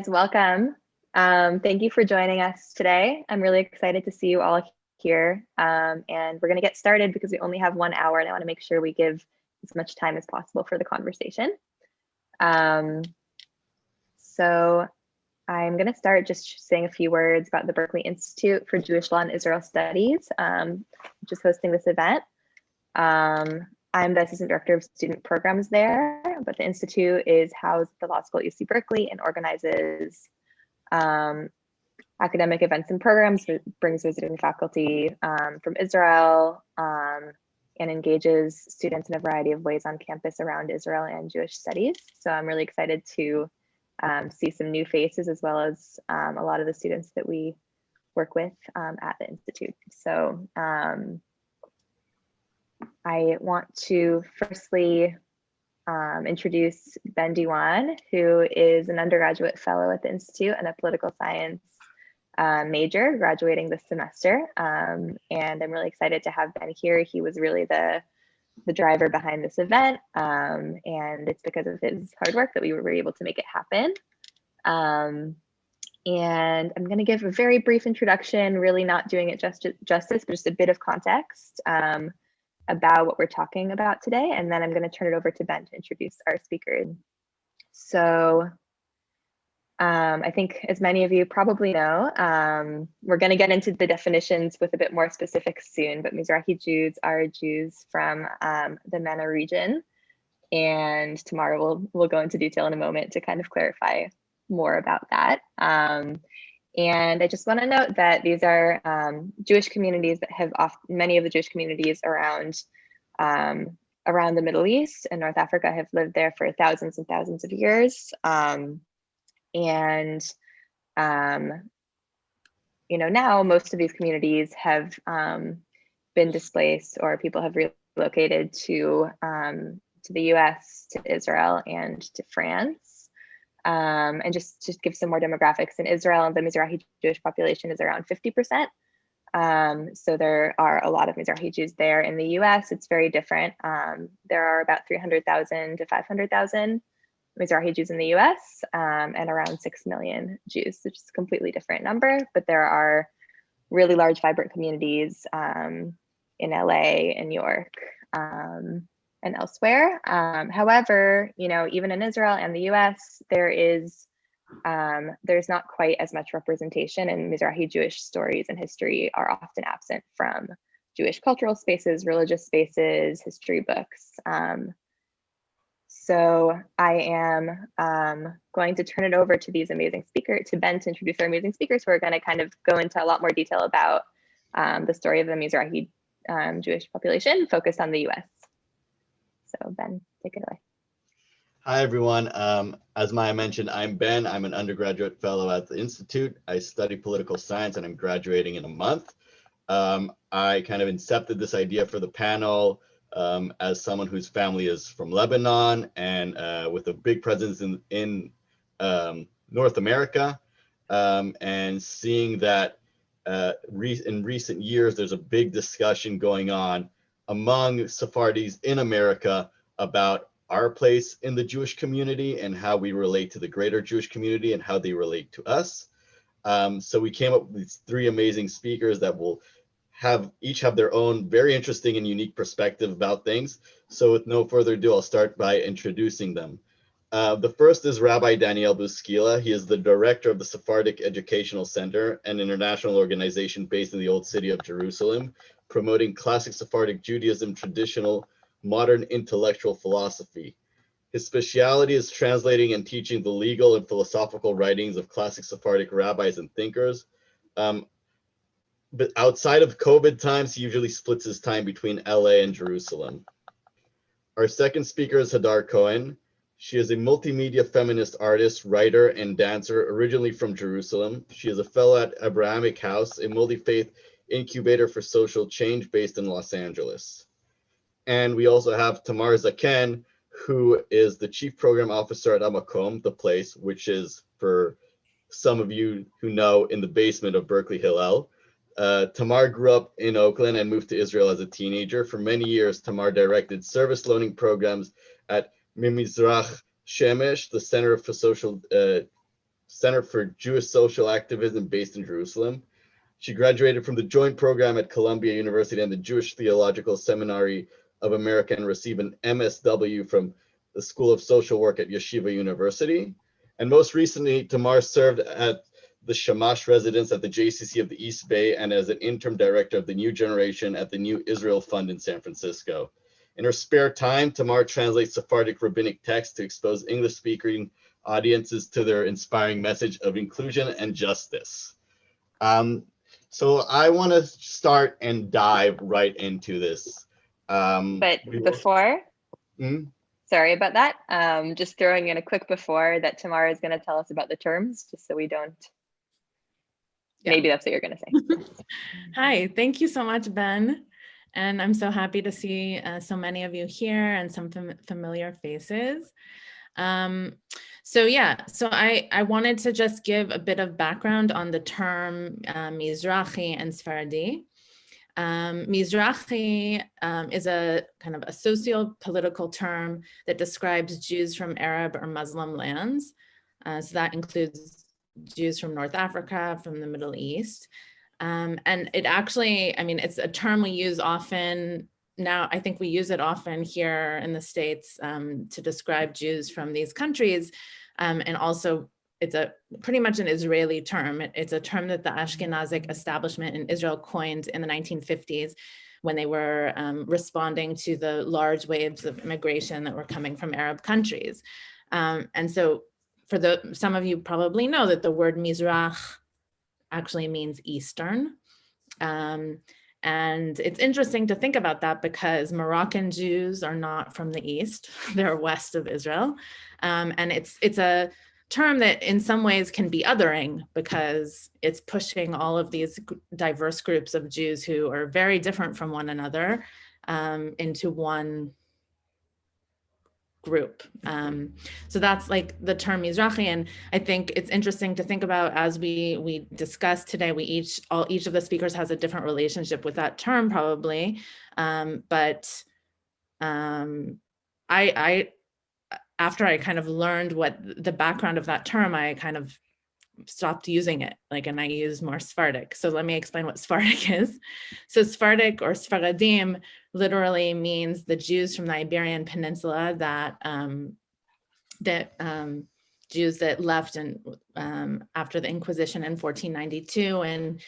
Welcome. Thank you for joining us today. I'm really excited to see you all here. And we're going to get started because we only have 1 hour and I want to make sure we give as much time as possible for the conversation. So I'm going to start just saying a few words about the Berkeley Institute for Jewish Law and Israel Studies, which is hosting this event. I'm the assistant director of student programs there, but the institute is housed at the law school at UC Berkeley and organizes academic events and programs, brings visiting faculty from Israel, and engages students in a variety of ways on campus around Israel and Jewish studies. So I'm really excited to see some new faces as well as a lot of the students that we work with at the institute. So I want to firstly introduce Ben Diwan, who is an undergraduate fellow at the Institute and a political science major graduating this semester. And I'm really excited to have Ben here. He was really the driver behind this event. And it's because of his hard work that we were able to make it happen. And I'm going to give a very brief introduction, really not doing it justice, but just a bit of context about what we're talking about today. And then I'm going to turn it over to Ben to introduce our speakers. So I think as many of you probably know, we're going to get into the definitions with a bit more specifics soon, but Mizrahi Jews are Jews from the MENA region. And Tamar will go into detail in a moment to kind of clarify more about that. And I just want to note that these are Jewish communities that have many of the Jewish communities around the Middle East and North Africa have lived there for thousands and thousands of years. Now most of these communities have been displaced, or people have relocated to the US, to Israel, and to France. And just to give some more demographics, in Israel, the Mizrahi Jewish population is around 50%. So there are a lot of Mizrahi Jews there. In the US, it's very different. There are about 300,000 to 500,000 Mizrahi Jews in the US, and around 6 million Jews, which is a completely different number. But there are really large, vibrant communities in LA and New York, and elsewhere. However, even in Israel and the US, there's not quite as much representation, and Mizrahi Jewish stories and history are often absent from Jewish cultural spaces, religious spaces, history books. So I am going to turn it over to these amazing speakers, to Ben, to introduce our amazing speakers who are going to kind of go into a lot more detail about the story of the Mizrahi Jewish population focused on the US. So Ben, take it away. Hi, everyone. As Maya mentioned, I'm Ben. I'm an undergraduate fellow at the Institute. I study political science and I'm graduating in a month. I kind of incepted this idea for the panel as someone whose family is from Lebanon and with a big presence in North America, and seeing that in recent years, there's a big discussion going on among Sephardis in America about our place in the Jewish community and how we relate to the greater Jewish community and how they relate to us. So we came up with these 3 amazing speakers that will each have their own very interesting and unique perspective about things. So with no further ado, I'll start by introducing them. The first is Rabbi Bouskila. He is the director of the Sephardic Educational Center, an international organization based in the old city of Jerusalem, promoting classic Sephardic Judaism, traditional, modern intellectual philosophy. His specialty is translating and teaching the legal and philosophical writings of classic Sephardic rabbis and thinkers. But outside of COVID times, he usually splits his time between LA and Jerusalem. Our second speaker is Hadar Cohen. She is a multimedia feminist artist, writer, and dancer, originally from Jerusalem. She is a fellow at Abrahamic House, a multi-faith incubator for social change based in Los Angeles. And we also have Tamar Zaken, who is the chief program officer at HaMaqom, the place, which is, for some of you who know, in the basement of Berkeley Hillel. Tamar grew up in Oakland and moved to Israel as a teenager. For many years, Tamar directed service learning programs at Mizrachi Shemesh, the Center for Social Center for Jewish Social Activism based in Jerusalem. She graduated from the joint program at Columbia University and the Jewish Theological Seminary of America and received an MSW from the School of Social Work at Yeshiva University. And most recently, Tamar served at the Shamash residence at the JCC of the East Bay and as an interim director of the New Generation at the New Israel Fund in San Francisco. In her spare time, Tamar translates Sephardic rabbinic texts to expose English-speaking audiences to their inspiring message of inclusion and justice. So I want to start and dive right into this. But before, sorry about that. Just throwing in a quick before that Tamar is going to tell us about the terms, just so we don't. Yeah. Maybe that's what you're going to say. Hi, thank you so much, Ben. And I'm so happy to see so many of you here and some familiar faces. So I wanted to just give a bit of background on the term Mizrahi and Sephardi. Mizrahi is a kind of a socio-political term that describes Jews from Arab or Muslim lands. So that includes Jews from North Africa, from the Middle East. And it actually, I mean, it's a term we use often now. I think we use it often here in the States to describe Jews from these countries. And also it's pretty much an Israeli term. It's a term that the Ashkenazic establishment in Israel coined in the 1950s when they were responding to the large waves of immigration that were coming from Arab countries. And so some of you probably know that the word Mizrach actually means Eastern. And it's interesting to think about that because Moroccan Jews are not from the East, they're west of Israel. And it's a term that in some ways can be othering because it's pushing all of these diverse groups of Jews who are very different from one another into one group. So that's like the term Mizrahi, and I think it's interesting to think about as we discussed today. Each of the speakers has a different relationship with that term, probably. But I after I kind of learned what the background of that term, I kind of stopped using it, and I use more Sephardic. So let me explain what Sephardic is. So Sephardic or Sephardim literally means the Jews from the Iberian Peninsula that Jews that left after the Inquisition in 1492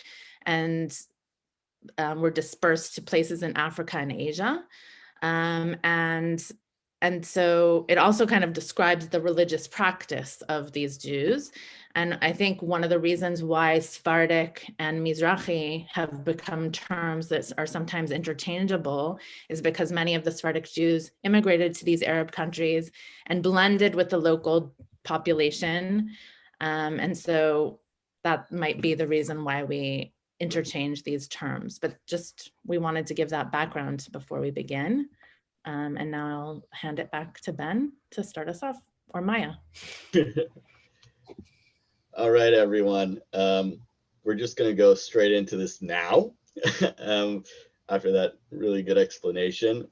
and were dispersed to places in Africa and Asia. And so it also kind of describes the religious practice of these Jews. And I think one of the reasons why Sephardic and Mizrahi have become terms that are sometimes interchangeable is because many of the Sephardic Jews immigrated to these Arab countries and blended with the local population. And so that might be the reason why we interchange these terms. But just we wanted to give that background before we begin. And now I'll hand it back to Ben to start us off, or Maya. All right, everyone. We're just going to go straight into this now. After that really good explanation.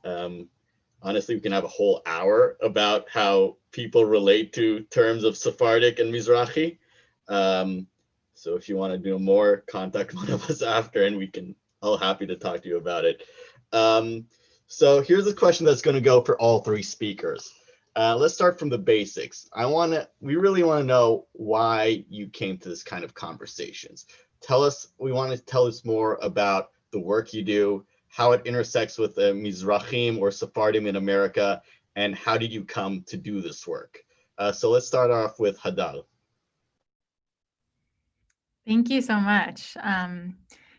Honestly, we can have a whole hour about how people relate to terms of Sephardic and Mizrahi. So if you want to do more, contact one of us after, and I'll happy to talk to you about it. So here's a question that's going to go for all three speakers. Let's start from the basics. We really want to know why you came to this kind of conversations. We want to tell us more about the work you do, how it intersects with the Mizrahim or Sephardim in America, and how did you come to do this work? So let's start off with Hadar. Thank you so much.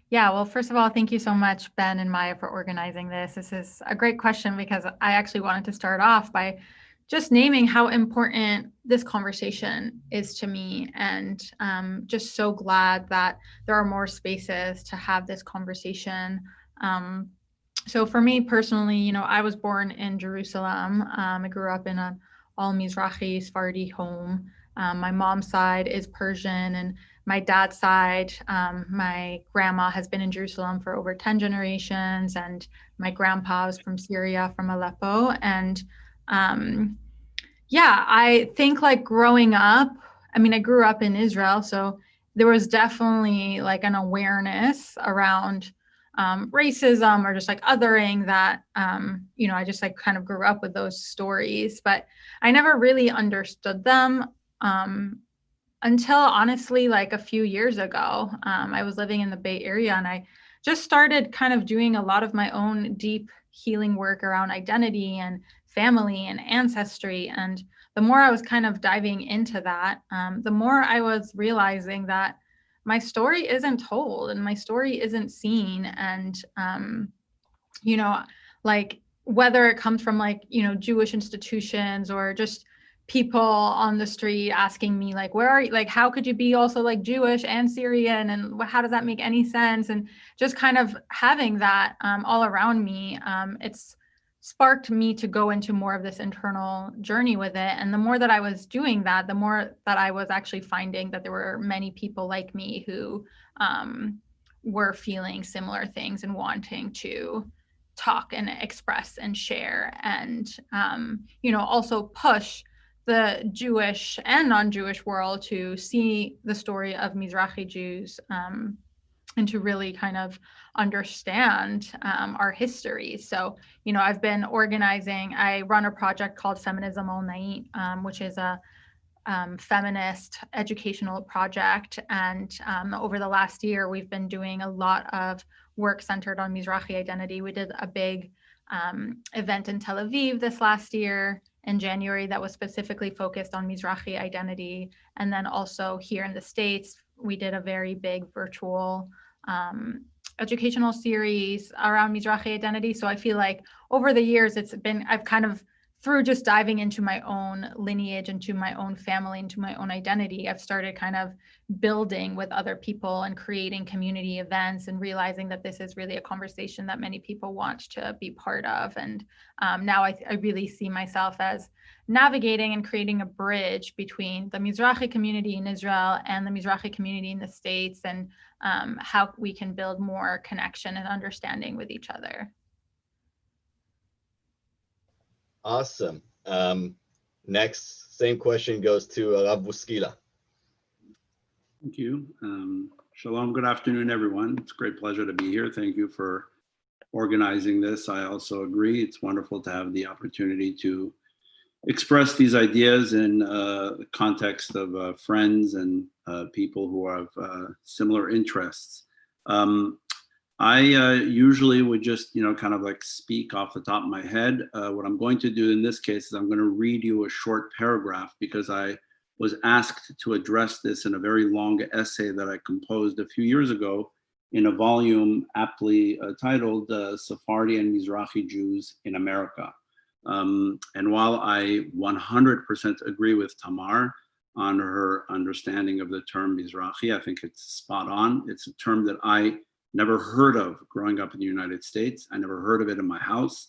Yeah, well, first of all, thank you so much, Ben and Maya, for organizing this. This is a great question because I actually wanted to start off by just naming how important this conversation is to me, and just so glad that there are more spaces to have this conversation. So for me personally, I was born in Jerusalem. I grew up in an all Mizrahi Sephardi home. My mom's side is Persian, and my dad's side, my grandma has been in Jerusalem for over 10 generations, and my grandpa was from Syria, from Aleppo. And I think growing up I mean, I grew up in Israel, so there was definitely like an awareness around racism or just like othering that, you know, I just like kind of grew up with those stories, but I never really understood them until honestly, like a few years ago. I was living in the Bay Area and I just started kind of doing a lot of my own deep healing work around identity and family and ancestry. And the more I was kind of diving into that, the more I was realizing that my story isn't told and my story isn't seen. And, you know, like whether it comes from like, you know, Jewish institutions or just people on the street asking me like, where are you? Like, how could you be also like Jewish and Syrian? And how does that make any sense? And just kind of having that all around me, it's sparked me to go into more of this internal journey with it. And the more that I was doing that, the more that I was actually finding that there were many people like me who were feeling similar things and wanting to talk and express and share and, you know, also push the Jewish and non-Jewish world to see the story of Mizrachi Jews and to really kind of understand our history. So, you know, I've been organizing, I run a project called Feminism All Night, which is a feminist educational project. And over the last year, we've been doing a lot of work centered on Mizrahi identity. We did a big event in Tel Aviv this last year in January that was specifically focused on Mizrahi identity. And then also here in the States, we did a very big virtual educational series around Mizrahi identity. So I feel like over the years, I've kind of, through just diving into my own lineage, into my own family, into my own identity, I've started kind of building with other people and creating community events and realizing that this is really a conversation that many people want to be part of. And now I really see myself as navigating and creating a bridge between the Mizrahi community in Israel and the Mizrahi community in the States, and how we can build more connection and understanding with each other. Awesome. Next, same question goes to Rabbi Bouskila. Thank you. Shalom, good afternoon, everyone. It's a great pleasure to be here. Thank you for organizing this. I also agree. It's wonderful to have the opportunity to express these ideas in the context of friends and people who have similar interests. I usually would just, you know, kind of like speak off the top of my head. What I'm going to do in this case is I'm going to read you a short paragraph because I was asked to address this in a very long essay that I composed a few years ago in a volume aptly titled Sephardi and Mizrachi Jews in America. And while I 100% agree with Tamar on her understanding of the term Mizrachi, I think it's spot on. It's a term that I never heard of growing up in the United States. I never heard of it in my house.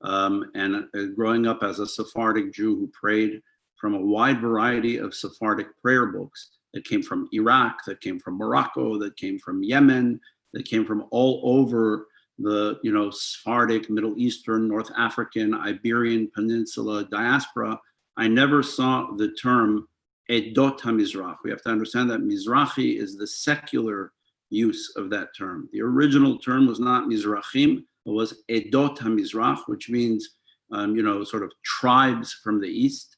And growing up as a Sephardic Jew who prayed from a wide variety of Sephardic prayer books that came from Iraq, that came from Morocco, that came from Yemen, that came from all over the, you know, Sephardic, Middle Eastern, North African, Iberian Peninsula diaspora, I never saw the term Edot HaMizrach. We have to understand that Mizrachi is the secular use of that term. The original term was not Mizrachim, it was Edot HaMizrach, which means, you know, sort of tribes from the East,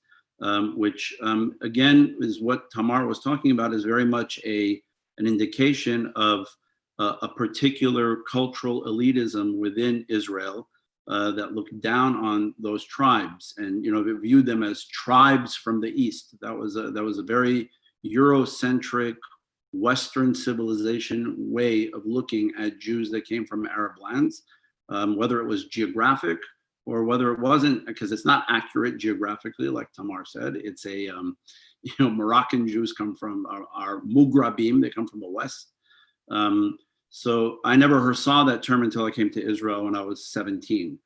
which again is what Tamar was talking about, is very much an indication of a particular cultural elitism within Israel that looked down on those tribes and, you know, viewed them as tribes from the East. That was a very Eurocentric, Western civilization way of looking at Jews that came from Arab lands, whether it was geographic or whether it wasn't, because it's not accurate geographically, like Tamar said. It's a, you know, Moroccan Jews come from our Mugrabim, they come from the West. So I never saw that term until I came to Israel when I was 17.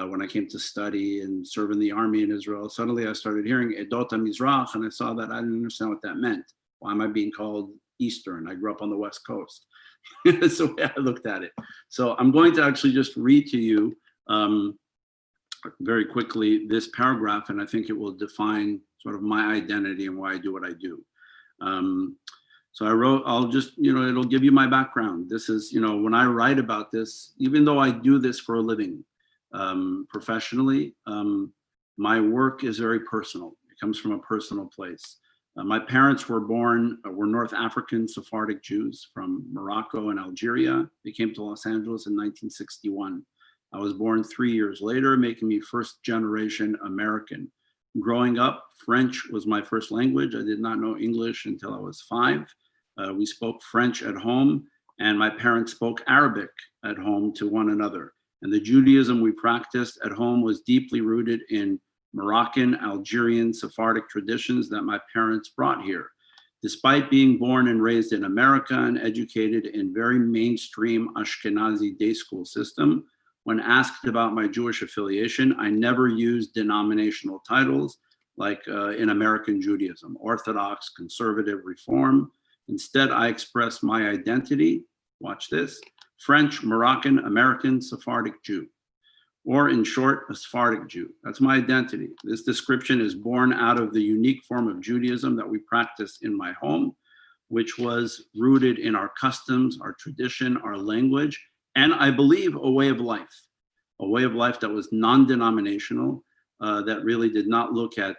When I came to study and serve in the army in Israel, suddenly I started hearing Edot HaMizrach, and I saw that I didn't understand what that meant. Why am I being called Eastern? I grew up on the West Coast. That's the way I looked at it. So I'm going to actually just read to you very quickly this paragraph, and I think it will define sort of my identity and why I do what I do. So I wrote, I'll just, it'll give you my background. This is, when I write about this, even though I do this for a living professionally, my work is very personal. It comes from a personal place. My parents were North African Sephardic Jews from Morocco and Algeria. They came to Los Angeles in 1961. I was born 3 years later, making me first generation American. Growing up, French was my first language. I did not know English until I was 5. We spoke French at home, and my parents spoke Arabic at home to one another. And the Judaism we practiced at home was deeply rooted in Moroccan, Algerian, Sephardic traditions that my parents brought here. Despite being born and raised in America and educated in very mainstream Ashkenazi day school system, when asked about my Jewish affiliation, I never used denominational titles like in American Judaism, Orthodox, Conservative, Reform. Instead, I expressed my identity, watch this, French, Moroccan, American, Sephardic Jew, or in short, a Sephardic Jew. That's my identity. This description is born out of the unique form of Judaism that we practiced in my home, which was rooted in our customs, our tradition, our language, and I believe a way of life that was non-denominational, that really did not look at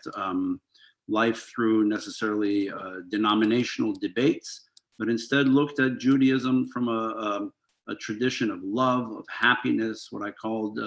life through necessarily denominational debates, but instead looked at Judaism from a tradition of love, of happiness, what I called,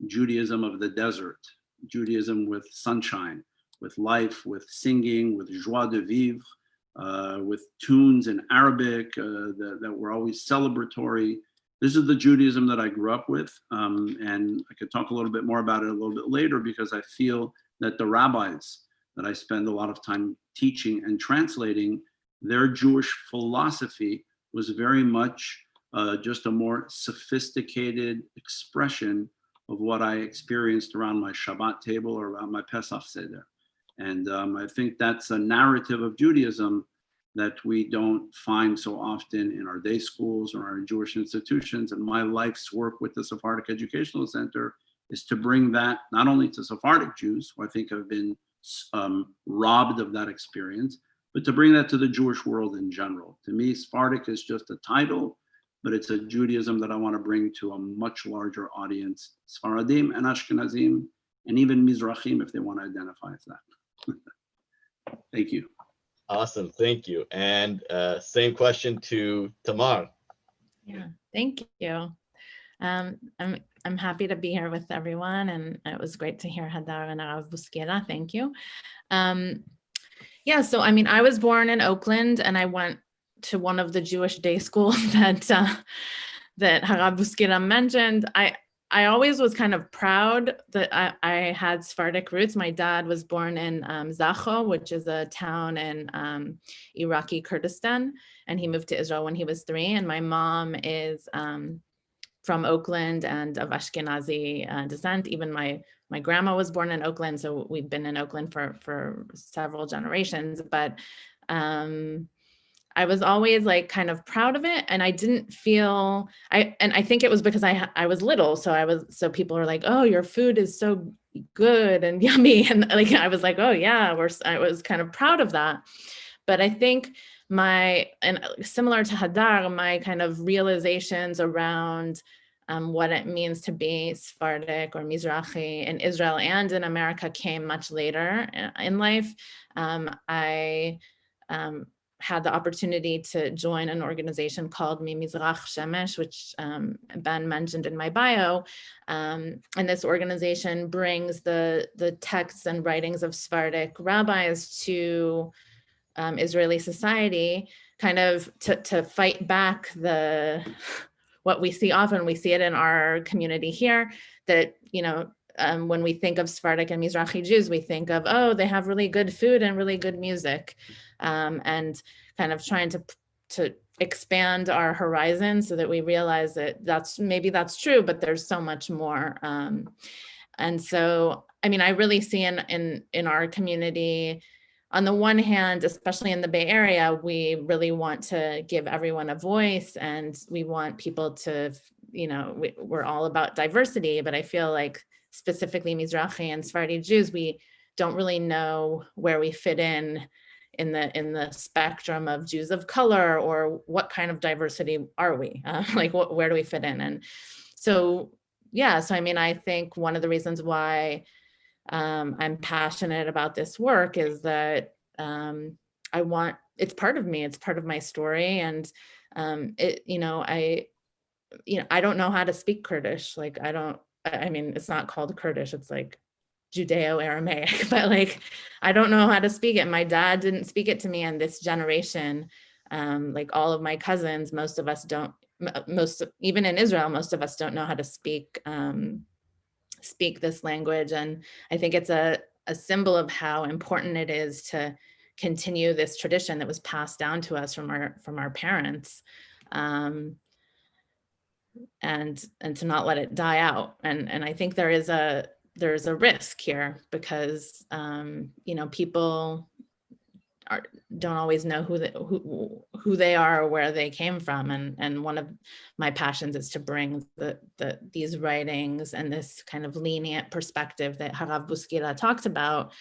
Judaism of the desert, Judaism with sunshine, with life, with singing, with joie de vivre, with tunes in Arabic that were always celebratory. This is the Judaism that I grew up with, and I could talk a little bit more about it a little bit later, because I feel that the rabbis that I spend a lot of time teaching and translating, their Jewish philosophy was very much just a more sophisticated expression of what I experienced around my Shabbat table or around my Pesach Seder. And I think that's a narrative of Judaism that we don't find so often in our day schools or our Jewish institutions. And my life's work with the Sephardic Educational Center is to bring that not only to Sephardic Jews, who I think have been robbed of that experience, but to bring that to the Jewish world in general. To me, Sephardic is just a title, but it's a Judaism that I want to bring to a much larger audience, Sfaradim and Ashkenazim, and even Mizrachim if they want to identify as that. Thank you. Awesome, thank you. And same question to Tamar. Yeah, thank you. I'm happy to be here with everyone, and it was great to hear Hadar and Bouskila. Thank you. Yeah, so I was born in Oakland, and I went to one of the Jewish day schools that Bouskila mentioned. I always was kind of proud that I had Sephardic roots. My dad was born in Zaken, which is a town in Iraqi Kurdistan, and he moved to Israel when he was 3. And my mom is from Oakland and of Ashkenazi descent. Even my grandma was born in Oakland, so we've been in Oakland for several generations. But I was always like kind of proud of it, and I didn't feel I think it was because I was little, so people were like, oh, your food is so good and yummy, and like I was like, oh yeah, I was kind of proud of that. But I think and similar to Hadar, my kind of realizations around what it means to be Sephardic or Mizrachi in Israel and in America came much later in life. I had the opportunity to join an organization called Mizrachi Shemesh, which Ben mentioned in my bio. And this organization brings the texts and writings of Sephardic rabbis to Israeli society, kind of to fight back what we see often. We see it in our community here, that, when we think of Sephardic and Mizrachi Jews, we think of, oh, they have really good food and really good music, and kind of trying to expand our horizon so that we realize that that's true, but there's so much more. And so, I really see in our community, on the one hand, especially in the Bay Area, we really want to give everyone a voice, and we want people to, we're all about diversity, but I feel like specifically Mizrachi and Sephardi Jews, we don't really know where we fit in in the spectrum of Jews of color, or what kind of diversity are we? Like, where do we fit in? And so, yeah, so I mean, I think one of the reasons why I'm passionate about this work is that it's part of me, it's part of my story. And I don't know how to speak Kurdish. Like, I mean, it's not called Kurdish, it's like Judeo-Aramaic, but like, I don't know how to speak it. My dad didn't speak it to me, and this generation, like all of my cousins, most of us don't, even in Israel, most of us don't know how to speak this language. And I think it's a symbol of how important it is to continue this tradition that was passed down to us from our parents, and to not let it die out. And I think there's a risk here, because people don't always know who they are or where they came from. And one of my passions is to bring these writings and this kind of lenient perspective that Harav Bouskila talks about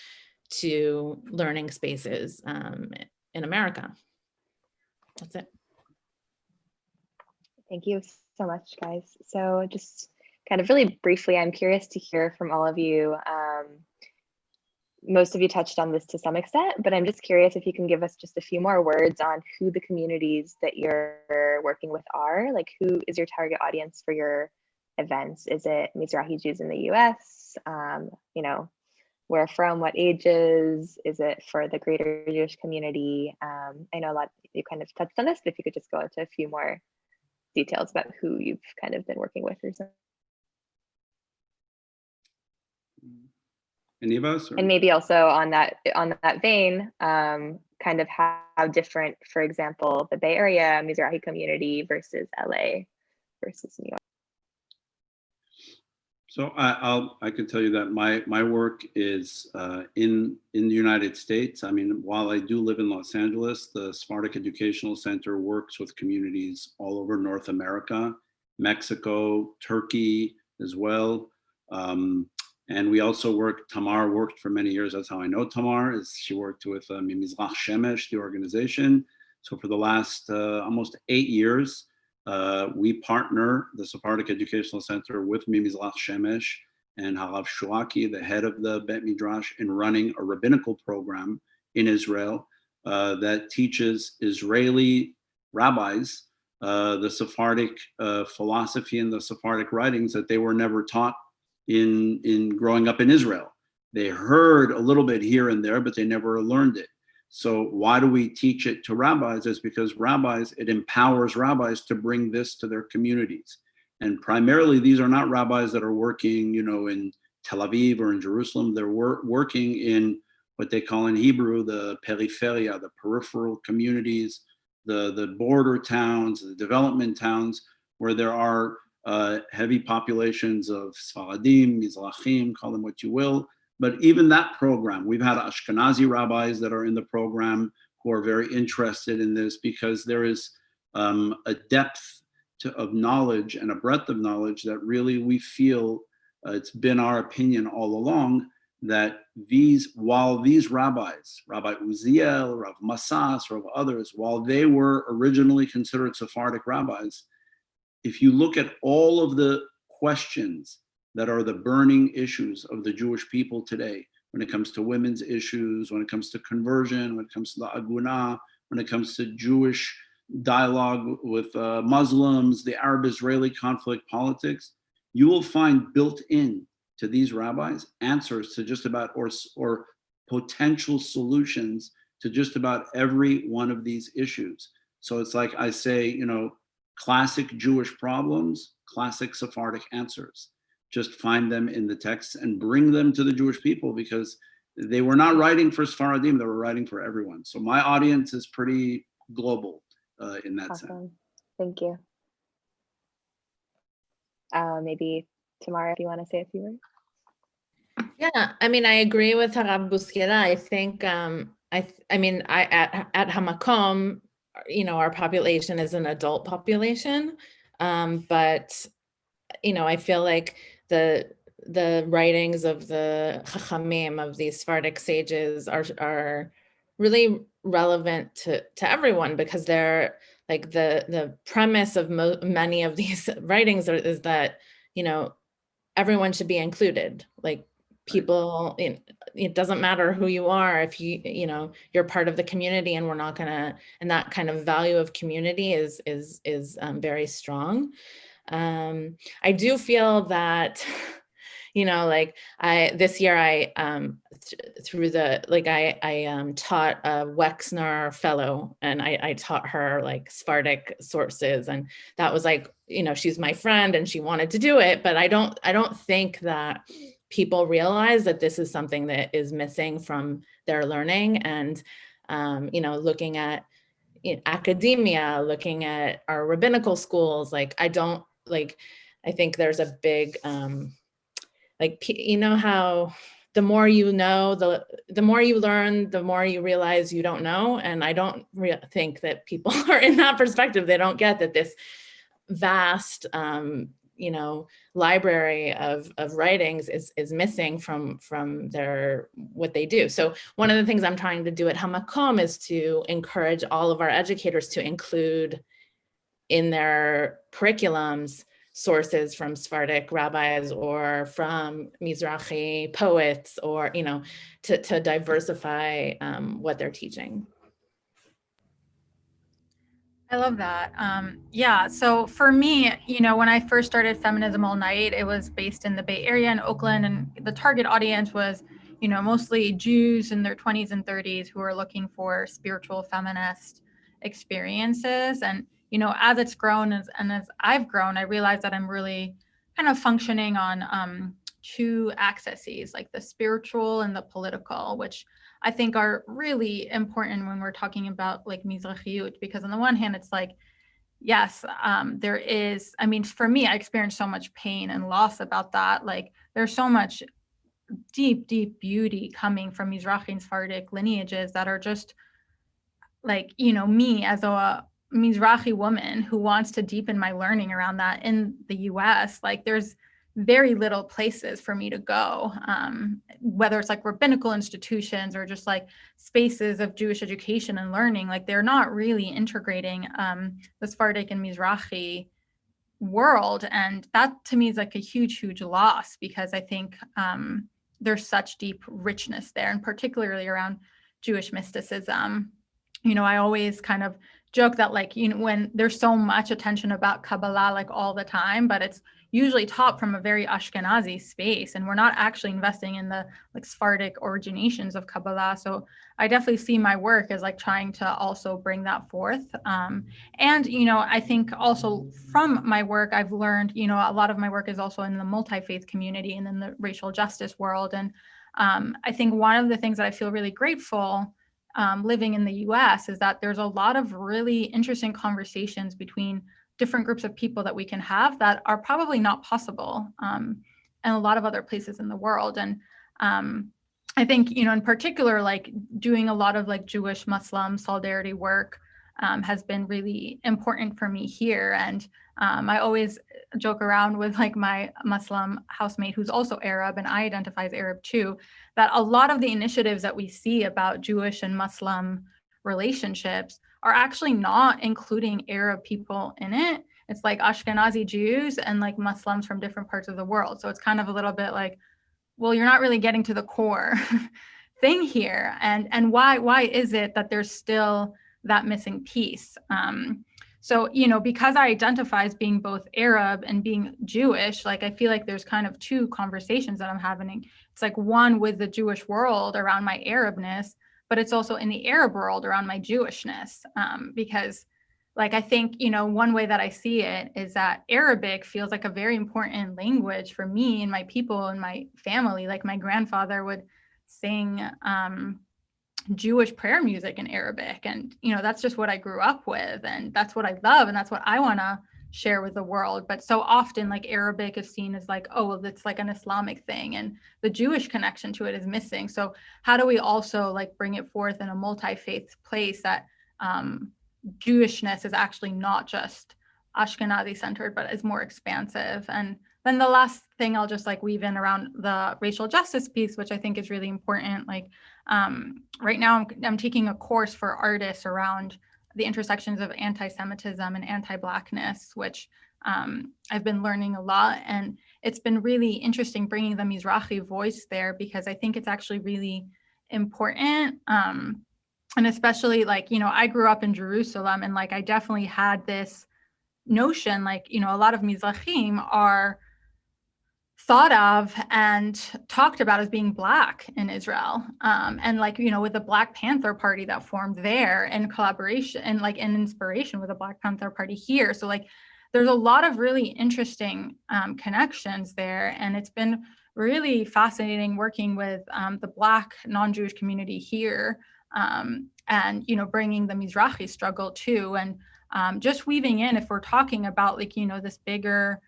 to learning spaces in America. That's it. Thank you so much, guys. So just kind of really briefly, I'm curious to hear from all of you. Most of you touched on this to some extent, but I'm just curious if you can give us just a few more words on who the communities that you're working with are. Like, who is your target audience for your events? Is it Mizrahi Jews in the US? Where from, what ages? Is it for the greater Jewish community? I know a lot, you kind of touched on this, but if you could just go into a few more details about who you've kind of been working with recently. Any of us? And maybe also on that vein, kind of how different, for example, the Bay Area Mizrahi community versus LA versus New York. So I can tell you that my work is in the United States. I mean, while I do live in Los Angeles, the Sephardic Educational Center works with communities all over North America, Mexico, Turkey as well. And we also Tamar worked for many years. That's how I know Tamar, is she worked with Mizrachi American, the organization. So for the last almost 8 years, we partner the Sephardic Educational Center with Mizrachi American and Harav Shuaki, the head of the Bet Midrash, in running a rabbinical program in Israel that teaches Israeli rabbis the Sephardic philosophy and the Sephardic writings that they were never taught in growing up in Israel. They heard a little bit here and there, but they never learned it. So why do we teach it to rabbis? Is because it empowers rabbis to bring this to their communities. And primarily, these are not rabbis that are working, in Tel Aviv or in Jerusalem. They're working in what they call in Hebrew the periferia, the peripheral communities, the border towns, the development towns, where there are heavy populations of Sephardim, Mizrachim, call them what you will. But even that program, we've had Ashkenazi rabbis that are in the program who are very interested in this, because there is a depth of knowledge and a breadth of knowledge that really we feel, it's been our opinion all along, that while these rabbis, Rabbi Uziel, Rav Massas, or others, while they were originally considered Sephardic rabbis, if you look at all of the questions that are the burning issues of the Jewish people today, when it comes to women's issues, when it comes to conversion, when it comes to the Agunah, when it comes to Jewish dialogue with Muslims, the Arab-Israeli conflict, politics, you will find built in to these rabbis answers to just about, or potential solutions to just about every one of these issues. So it's like I say, classic Jewish problems, classic Sephardic answers. Just find them in the texts and bring them to the Jewish people, because they were not writing for Sephardim, they were writing for everyone. So my audience is pretty global in that sense. Thank you. Maybe Tamar, if you want to say a few words. Yeah, I mean, I agree with Harav Bouskila. I think, at HaMaqom, our population is an adult population, but I feel like the writings of the Chachamim, of these Sephardic sages, are really relevant to everyone, because they're like the premise of many of these writings is that, you know, everyone should be included. Like people, it doesn't matter who you are, if you know, you're part of the community, and we're not gonna, and that kind of value of community is very strong. I do feel that, you know, like this year I through the, like I taught a Wexner fellow, and I taught her like Sephardic sources, and that was like, you know, she's my friend and she wanted to do it, but I don't think that people realize that this is something that is missing from their learning. And you know, looking at academia, looking at our rabbinical schools, like I think there's a big like, you know how the more you know, the more you learn, the more you realize you don't know. And I don't think that people are in that perspective. They don't get that this vast, you know, library of writings is missing from their, what they do. So one of the things I'm trying to do at HaMaqom is to encourage all of our educators to include in their curriculums sources from Sephardic rabbis or from Mizrahi poets, or, you know, to diversify what they're teaching. I love that. Yeah, so for me, you know, when I first started Feminism All Night, it was based in the Bay Area in Oakland, and the target audience was, you know, mostly Jews in their 20s and 30s who are looking for spiritual feminist experiences. And, you know, as it's grown and as I've grown, I realized that I'm really kind of functioning on two axes, like the spiritual and the political, which I think are really important when we're talking about like Mizrachiyut, because on the one hand, it's like, yes, there is, I mean, for me, I experienced so much pain and loss about that. Like there's so much deep, deep beauty coming from Mizrahi and Sephardic lineages that are just like, you know, me as a Mizrahi woman who wants to deepen my learning around that in the US, like there's very little places for me to go, whether it's like rabbinical institutions or just like spaces of Jewish education and learning. Like they're not really integrating the Sephardic and Mizrahi world. And that to me is like a huge, huge loss, because I think there's such deep richness there, and particularly around Jewish mysticism. You know, I always kind of joke that, like, you know, when there's so much attention about Kabbalah like all the time, but it's usually taught from a very Ashkenazi space, and we're not actually investing in the like Sephardic originations of Kabbalah. So I definitely see my work as like trying to also bring that forth. And, you know, I think also from my work, I've learned, you know, a lot of my work is also in the multi-faith community and in the racial justice world. And I think one of the things that I feel really grateful living in the US is that there's a lot of really interesting conversations between different groups of people that we can have that are probably not possible in a lot of other places in the world. And I think, you know, in particular, like doing a lot of like Jewish Muslim solidarity work has been really important for me here. And I always joke around with like my Muslim housemate who's also Arab, and I identify as Arab too, that a lot of the initiatives that we see about Jewish and Muslim relationships are actually not including Arab people in it. It's like Ashkenazi Jews and like Muslims from different parts of the world. So it's kind of a little bit like, well, you're not really getting to the core thing here. And why is it that there's still that missing piece? So, you know, because I identify as being both Arab and being Jewish, like I feel like there's kind of two conversations that I'm having. It's like one with the Jewish world around my Arabness, but it's also in the Arab world around my Jewishness. Because like, I think, you know, one way that I see it is that Arabic feels like a very important language for me and my people and my family. Like my grandfather would sing Jewish prayer music in Arabic. And, you know, that's just what I grew up with. And that's what I love. And that's what I want to share with the world. But so often like Arabic is seen as like, oh, well, it's like an Islamic thing, and the Jewish connection to it is missing. So how do we also like bring it forth in a multi-faith place that Jewishness is actually not just Ashkenazi centered, but is more expansive? And then the last thing I'll just like weave in around the racial justice piece, which I think is really important. Like Right now I'm taking a course for artists around the intersections of anti-Semitism and anti-Blackness, which I've been learning a lot. And it's been really interesting bringing the Mizrahi voice there, because I think it's actually really important. And especially like, you know, I grew up in Jerusalem, and like I definitely had this notion, like, you know, a lot of Mizrahim are thought of and talked about as being Black in Israel. And like, you know, with the Black Panther Party that formed there in collaboration and like in inspiration with the Black Panther Party here. So like, there's a lot of really interesting connections there. And it's been really fascinating working with the Black non-Jewish community here, and, you know, bringing the Mizrahi struggle too. And just weaving in, if we're talking about like, you know, this bigger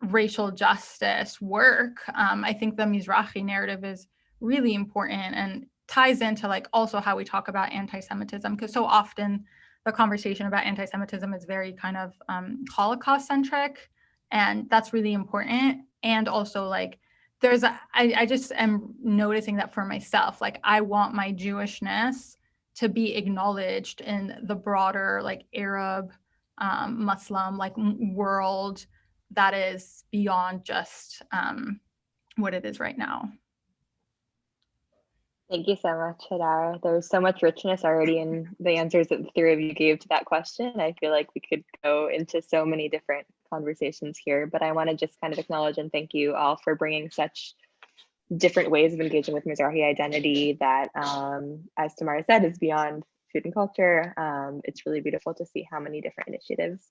racial justice work, I think the Mizrahi narrative is really important and ties into like also how we talk about anti-Semitism, because so often the conversation about anti-Semitism is very kind of Holocaust centric, and that's really important. And also like I just am noticing that for myself, like I want my Jewishness to be acknowledged in the broader like Arab, Muslim like world that is beyond just what it is right now. Thank you so much, Hadar. There's so much richness already in the answers that the three of you gave to that question. I feel like we could go into so many different conversations here, but I want to just kind of acknowledge and thank you all for bringing such different ways of engaging with Mizrahi identity that, as Tamar said, is beyond food and culture. It's really beautiful to see how many different initiatives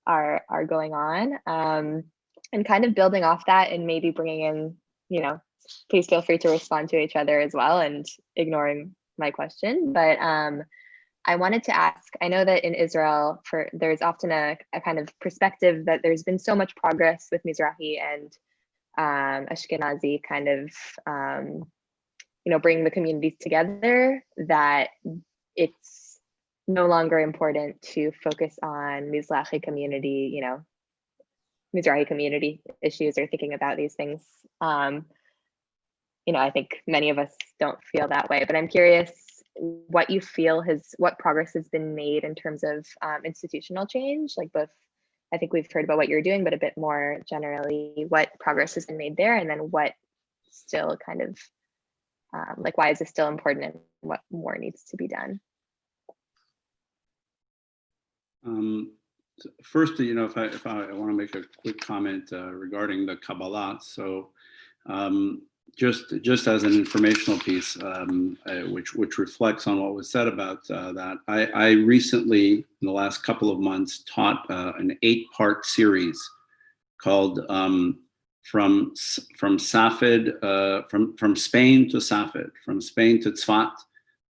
are going on, and kind of building off that and maybe bringing in, you know, please feel free to respond to each other as well and ignoring my question. But I wanted to ask, I know that in Israel, there's often a kind of perspective that there's been so much progress with Mizrahi and Ashkenazi kind of, you know, bringing the communities together, that it's no longer important to focus on Mizrahi community, you know, Mizrahi community issues or thinking about these things. You know, I think many of us don't feel that way, but I'm curious what you feel what progress has been made in terms of institutional change, like both, I think we've heard about what you're doing, but a bit more generally, what progress has been made there, and then what still kind of, like, why is this still important and what more needs to be done? First, you know, if I want to make a quick comment regarding the Kabbalah. So just as an informational piece, which reflects on what was said about that, I recently, in the last couple of months, taught an 8-part series called from Safed, from Spain to Safed, from Spain to Tzfat,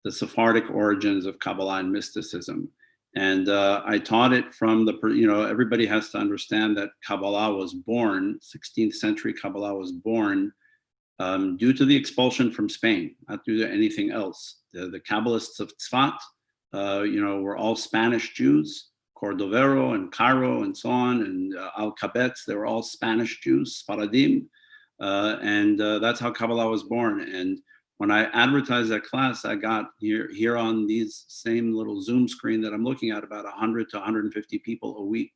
the Sephardic origins of Kabbalah and mysticism. And I taught it from you know, everybody has to understand that Kabbalah was born, 16th century Kabbalah was born due to the expulsion from Spain, not due to anything else. The Kabbalists of Tzfat, you know, were all Spanish Jews, Cordovero and Cairo and so on, and Al-Kabetz, they were all Spanish Jews, Sfaradim, and that's how Kabbalah was born. And when I advertised that class, I got here on these same little Zoom screen that I'm looking at, about 100 to 150 people a week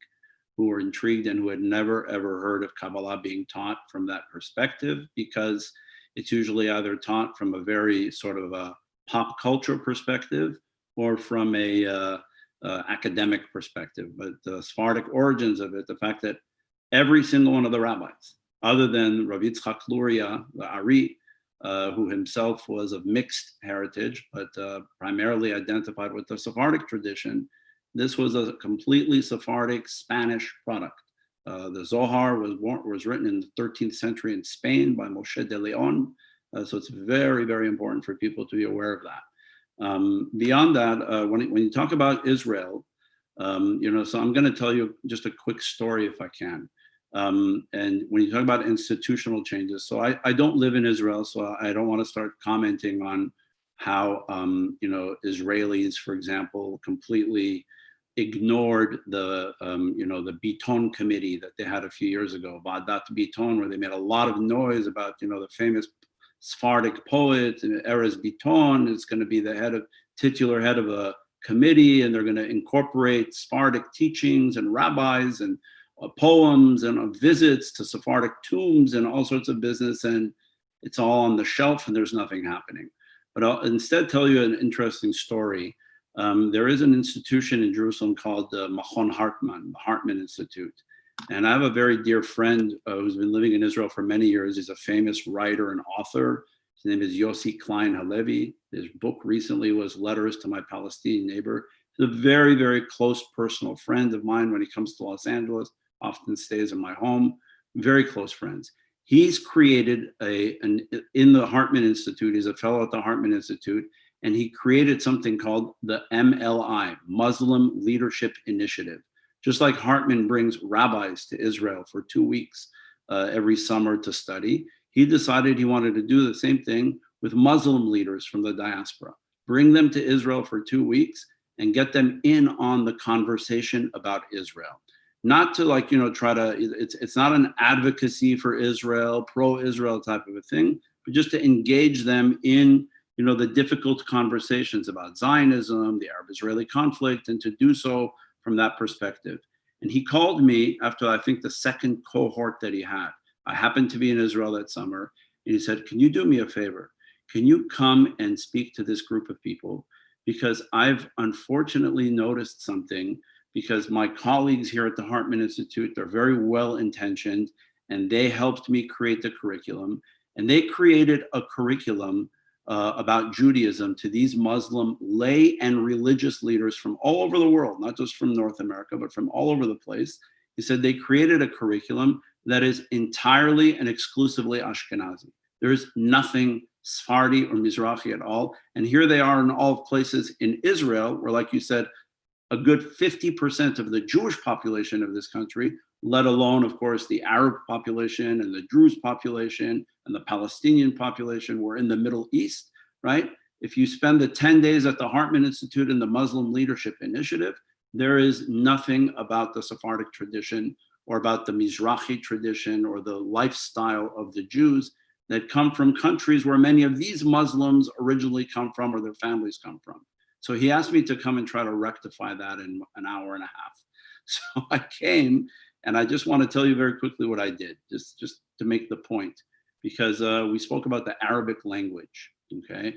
who were intrigued and who had never, ever heard of Kabbalah being taught from that perspective, because it's usually either taught from a very sort of a pop culture perspective or from a academic perspective. But the Sephardic origins of it, the fact that every single one of the rabbis, other than Rav Yitzchak Luria, the Ari, who himself was of mixed heritage, but primarily identified with the Sephardic tradition, this was a completely Sephardic Spanish product. The Zohar was written in the 13th century in Spain by Moshe de Leon. So it's very, very important for people to be aware of that. Beyond that, when you talk about Israel, you know, so I'm going to tell you just a quick story if I can. And when you talk about institutional changes, so I don't live in Israel, so I don't want to start commenting on how, you know, Israelis, for example, completely ignored the, you know, the Biton committee that they had a few years ago, Vadat Biton, where they made a lot of noise about, you know, the famous Sephardic poet, Erez Biton, is going to be the titular head of a committee, and they're going to incorporate Sephardic teachings and rabbis and poems and visits to Sephardic tombs and all sorts of business, and it's all on the shelf and there's nothing happening. But I'll instead tell you an interesting story. There is an institution in Jerusalem called the Machon Hartman, the Hartman Institute. And I have a very dear friend who's been living in Israel for many years. He's a famous writer and author. His name is Yossi Klein Halevi. His book recently was Letters to My Palestinian Neighbor. He's a very, very close personal friend of mine. When he comes to Los Angeles, often stays in my home, very close friends. He's created in the Hartman Institute, he's a fellow at the Hartman Institute, and he created something called the MLI, Muslim Leadership Initiative. Just like Hartman brings rabbis to Israel for 2 weeks every summer to study, he decided he wanted to do the same thing with Muslim leaders from the diaspora. Bring them to Israel for 2 weeks and get them in on the conversation about Israel. Not to try to, it's not an advocacy for Israel, pro-Israel type of a thing, but just to engage them in, the difficult conversations about Zionism, the Arab-Israeli conflict, and to do so from that perspective. And he called me after, I think, the second cohort that he had. I happened to be in Israel that summer, and he said, can you do me a favor? Can you come and speak to this group of people? Because I've unfortunately noticed something, because my colleagues here at the Hartman Institute, they're very well-intentioned, and they helped me create the curriculum. And they created a curriculum about Judaism to these Muslim lay and religious leaders from all over the world, not just from North America, but from all over the place. He said they created a curriculum that is entirely and exclusively Ashkenazi. There's nothing Sephardi or Mizrahi at all. And here they are in all places in Israel, where, like you said, a good 50% of the Jewish population of this country, let alone, of course, the Arab population and the Druze population and the Palestinian population, were in the Middle East, right? If you spend the 10 days at the Hartman Institute and the Muslim Leadership Initiative, there is nothing about the Sephardic tradition or about the Mizrahi tradition or the lifestyle of the Jews that come from countries where many of these Muslims originally come from or their families come from. So he asked me to come and try to rectify that in an hour and a half. So I came, and I just want to tell you very quickly what I did, just to make the point, because we spoke about the Arabic language, okay?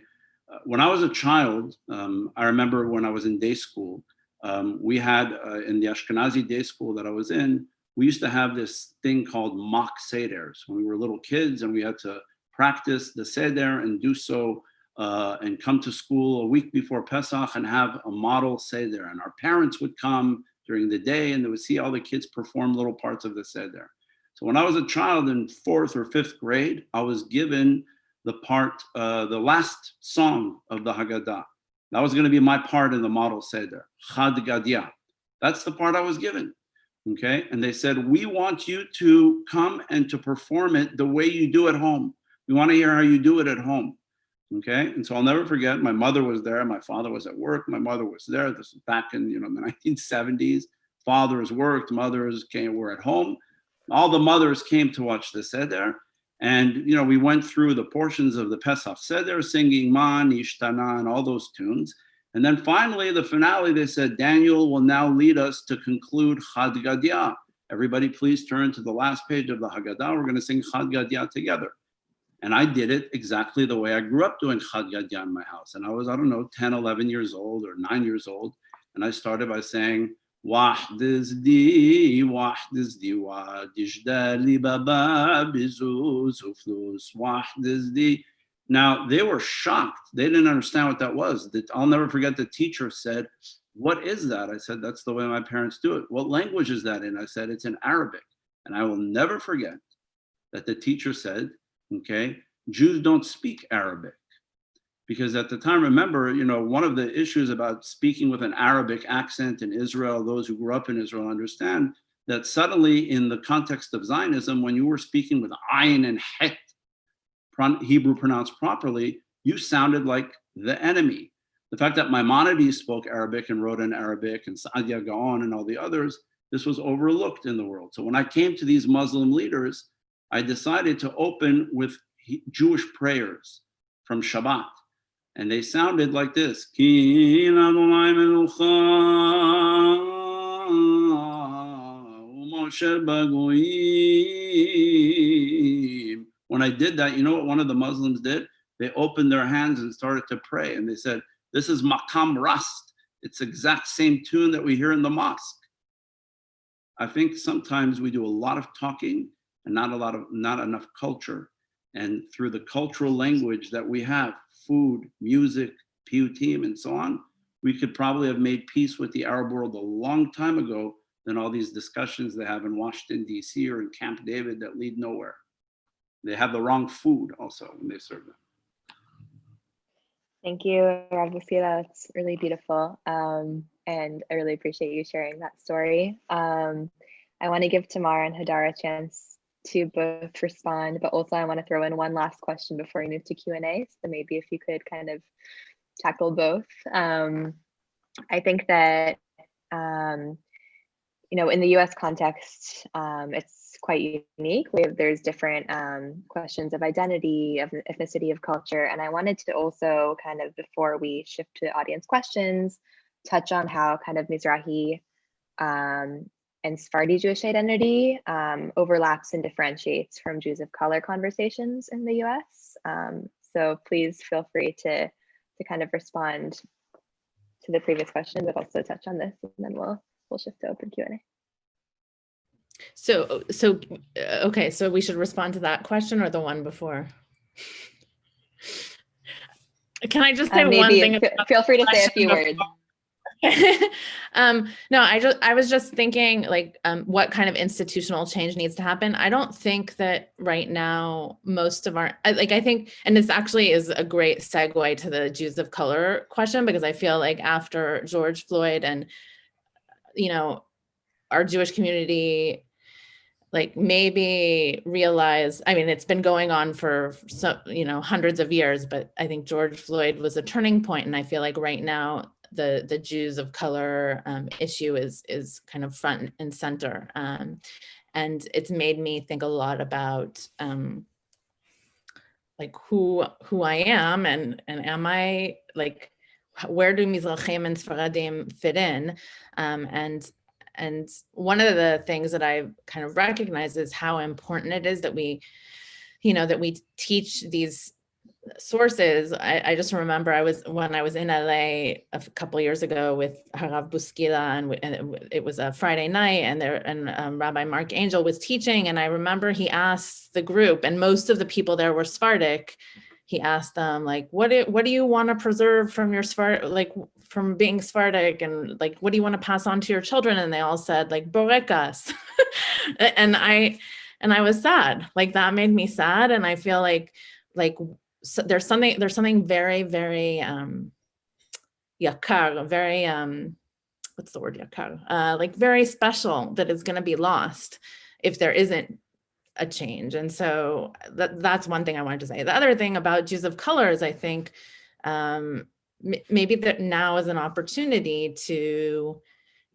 When I was a child, I remember when I was in day school, we had, in the Ashkenazi day school that I was in, we used to have this thing called mock seders when we were little kids, and we had to practice the seder and do so and come to school a week before Pesach and have a model seder. And our parents would come during the day and they would see all the kids perform little parts of the seder. So when I was a child in 4th or 5th grade, I was given the part, the last song of the Haggadah. That was going to be my part in the model seder, Chad Gadya. That's the part I was given. Okay, and they said, we want you to come and to perform it the way you do at home. We want to hear how you do it at home. Okay, and so I'll never forget, my mother was there, my father was at work, my mother was there. This was back in the 1970s. Fathers worked, mothers were at home. All the mothers came to watch the Seder. And we went through the portions of the Pesach Seder, singing Man, Ishtana, and all those tunes. And then finally, the finale, they said, Daniel will now lead us to conclude Chad Gadya. Everybody please turn to the last page of the Haggadah. We're going to sing Chad Gadya together. And I did it exactly the way I grew up doing Chad Gadya in my house. And I was, 10, 11 years old or 9 years old. And I started by saying, Wahdizdi, Wahdizdi, Wahdizdi, Baba, Bizu, Zuflus, Wahdizdi. Now, they were shocked. They didn't understand what that was. I'll never forget the teacher said, what is that? I said, that's the way my parents do it. What language is that in? I said, it's in Arabic. And I will never forget that the teacher said, okay, Jews don't speak Arabic. Because at the time, remember, one of the issues about speaking with an Arabic accent in Israel, those who grew up in Israel understand that suddenly in the context of Zionism, when you were speaking with ayin and het, Hebrew pronounced properly, you sounded like the enemy. The fact that Maimonides spoke Arabic and wrote in Arabic, and Saadia Gaon and all the others, this was overlooked in the world. So when I came to these Muslim leaders, I decided to open with Jewish prayers from Shabbat. And they sounded like this. Ki Adonai Melucha u'Moshe b'goyim. When I did that, you know what one of the Muslims did? They opened their hands and started to pray. And they said, this is Maqam Rast. It's the exact same tune that we hear in the mosque. I think sometimes we do a lot of talking and not enough culture. And through the cultural language that we have, food, music, piyutim, and so on, we could probably have made peace with the Arab world a long time ago than all these discussions they have in Washington, D.C. or in Camp David that lead nowhere. They have the wrong food also when they serve them. Thank you, Rabbi Bouskila. That's really beautiful. And I really appreciate you sharing that story. I want to give Tamar and Hadar a chance to both respond, but also I want to throw in one last question before we move to Q&A. So maybe if you could kind of tackle both. I think that, you know, in the US context, it's quite unique. There's different questions of identity, of ethnicity, of culture. And I wanted to also kind of, before we shift to audience questions, touch on how kind of Mizrahi and Sephardi Jewish identity overlaps and differentiates from Jews of color conversations in the US. So please feel free to kind of respond to the previous question, but also touch on this, and then we'll shift to open Q&A. So okay, so we should respond to that question or the one before? Can I just say one thing? Feel free to say a few words. No, I was just thinking, like, what kind of institutional change needs to happen. I don't think that right now most of our, I think, and this actually is a great segue to the Jews of color question, because I feel like after George Floyd and, you know, our Jewish community, like, maybe realize, I mean, it's been going on for hundreds of years, but I think George Floyd was a turning point, and I feel like right now the Jews of color issue is kind of front and center, and it's made me think a lot about like who I am, and am I, like, where do Mizrachim and Sephardim fit in, and one of the things that I kind of recognize is how important it is that we teach these sources. I just remember when I was in LA a couple of years ago with Bouskila, and it was a Friday night, and Rabbi Mark Angel was teaching, and I remember he asked the group, and most of the people there were Sephardic. He asked them, like, what do you want to preserve from your from being Sephardic, and like, what do you want to pass on to your children? And they all said, like, borekas. and I was sad. Like, that made me sad, and I feel like so there's something very, very yakar, very what's the word, yakar? Like, very special that is going to be lost if there isn't a change. And so that's one thing I wanted to say. The other thing about Jews of color is, I think maybe that now is an opportunity to,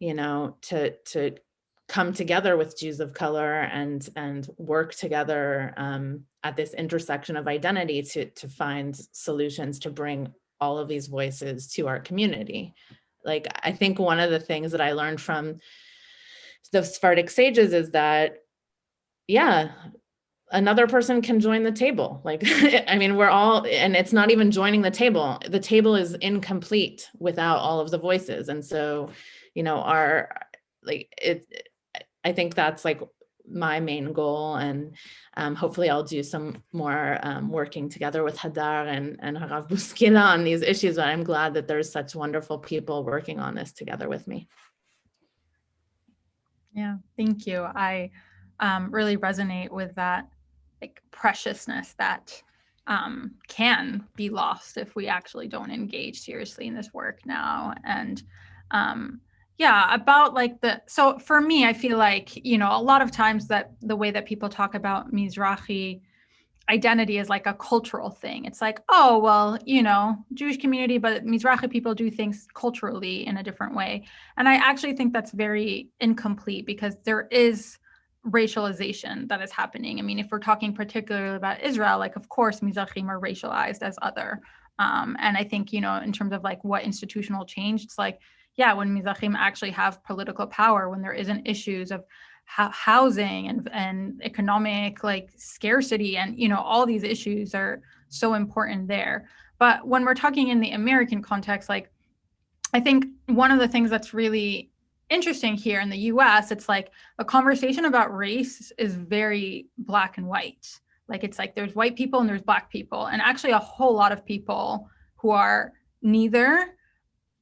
to come together with Jews of color and work together at this intersection of identity to find solutions to bring all of these voices to our community. Like, I think one of the things that I learned from the Sephardic sages is that, yeah, another person can join the table. Like, I mean, we're all, and it's not even joining the table. The table is incomplete without all of the voices. And so, I think that's like my main goal. And hopefully I'll do some more working together with Hadar and Harav Bouskila on these issues, but I'm glad that there's such wonderful people working on this together with me. Yeah, thank you. I really resonate with that, like, preciousness that can be lost if we actually don't engage seriously in this work now. And yeah, about like so for me, I feel like, a lot of times that the way that people talk about Mizrahi identity is like a cultural thing. It's like, oh, well, Jewish community, but Mizrahi people do things culturally in a different way. And I actually think that's very incomplete, because there is racialization that is happening. I mean, if we're talking particularly about Israel, like, of course, Mizrachim are racialized as other. And I think, you know, in terms of like what institutional change, it's like, yeah, when Mizrachim actually have political power, when there isn't issues of housing and economic like scarcity, and, you know, all these issues are so important there. But when we're talking in the American context, like, I think one of the things that's really interesting here in the US, it's like a conversation about race is very black and white. Like, it's like there's white people and there's black people, and actually a whole lot of people who are neither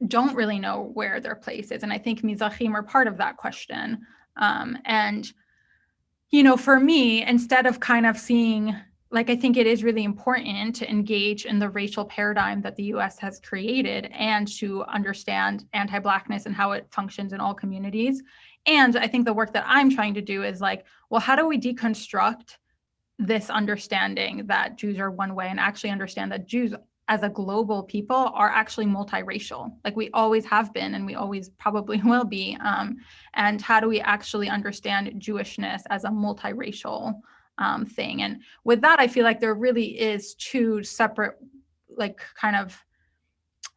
don't really know where their place is. And I think Mizrachim are part of that question. And, you know, for me, instead of kind of seeing, like, I think it is really important to engage in the racial paradigm that the US has created and to understand anti-Blackness and how it functions in all communities. And I think the work that I'm trying to do is like, well, how do we deconstruct this understanding that Jews are one way and actually understand that Jews as a global people are actually multiracial, like we always have been and we always probably will be. And how do we actually understand Jewishness as a multiracial thing? And with that, I feel like there really is two separate, like, kind of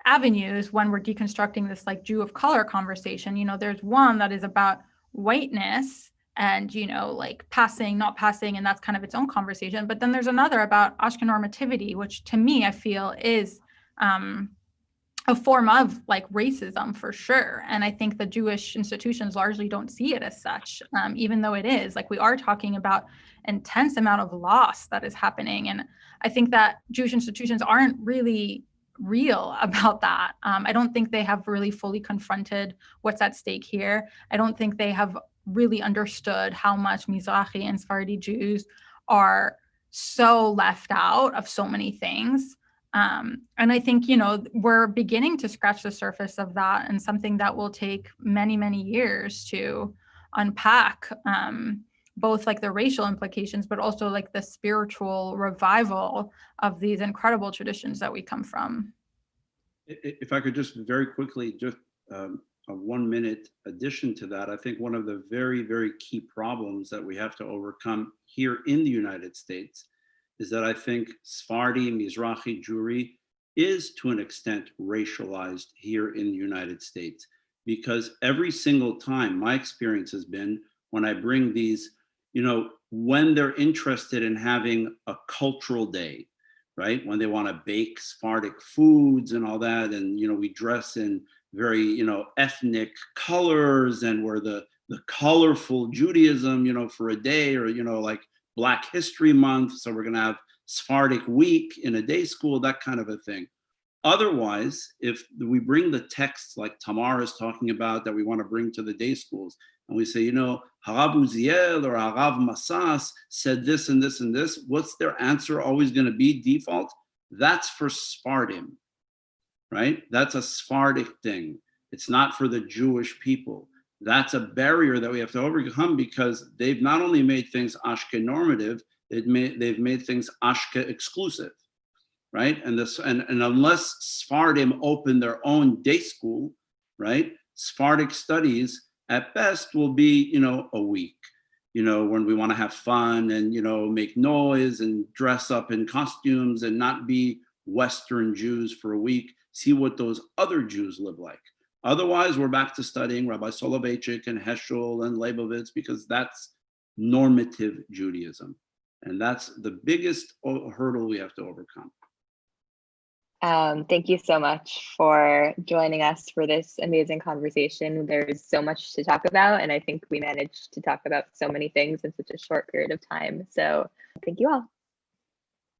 avenues when we're deconstructing this like Jew of color conversation. You know, there's one that is about whiteness and, you know, like passing, not passing, and that's kind of its own conversation. But then there's another about Ashkenormativity, which to me, I feel is a form of like racism for sure. And I think the Jewish institutions largely don't see it as such, even though it is. Like, we are talking about intense amount of loss that is happening. And I think that Jewish institutions aren't really real about that. I don't think they have really fully confronted what's at stake here. I don't think they have really understood how much Mizrahi and Sephardi Jews are so left out of so many things. And I think, you know, we're beginning to scratch the surface of that, and something that will take many, many years to unpack, both like the racial implications, but also like the spiritual revival of these incredible traditions that we come from. If I could just very quickly, just a 1 minute addition to that, I think one of the very, very key problems that we have to overcome here in the United States is that I think Sephardi, Mizrahi Jewry is to an extent racialized here in the United States, because every single time my experience has been when I bring these, you know, when they're interested in having a cultural day, right? When they want to bake Sephardic foods and all that, and, you know, we dress in very, you know, ethnic colors, and we're the colorful Judaism, you know, for a day, or, you know, like Black History Month, so we're going to have Sephardic week in a day school, that kind of a thing. Otherwise, if we bring the texts like Tamar is talking about that we want to bring to the day schools, and we say, you know, Harav Uziel or Harav Masas said this and this and this, what's their answer always going to be default? That's for Sephardim, right? That's a Sephardic thing. It's not for the Jewish people. That's a barrier that we have to overcome, because they've not only made things Ashke normative, they've made things Ashke exclusive, right? And unless Sephardim open their own day school, right? Sephardic studies at best will be, you know, a week, you know, when we want to have fun and, you know, make noise and dress up in costumes and not be Western Jews for a week, see what those other Jews live like. Otherwise, we're back to studying Rabbi Soloveitchik and Heschel and Leibovitz, because that's normative Judaism. And that's the biggest hurdle we have to overcome. Thank you so much for joining us for this amazing conversation. There's so much to talk about, and I think we managed to talk about so many things in such a short period of time. So thank you all.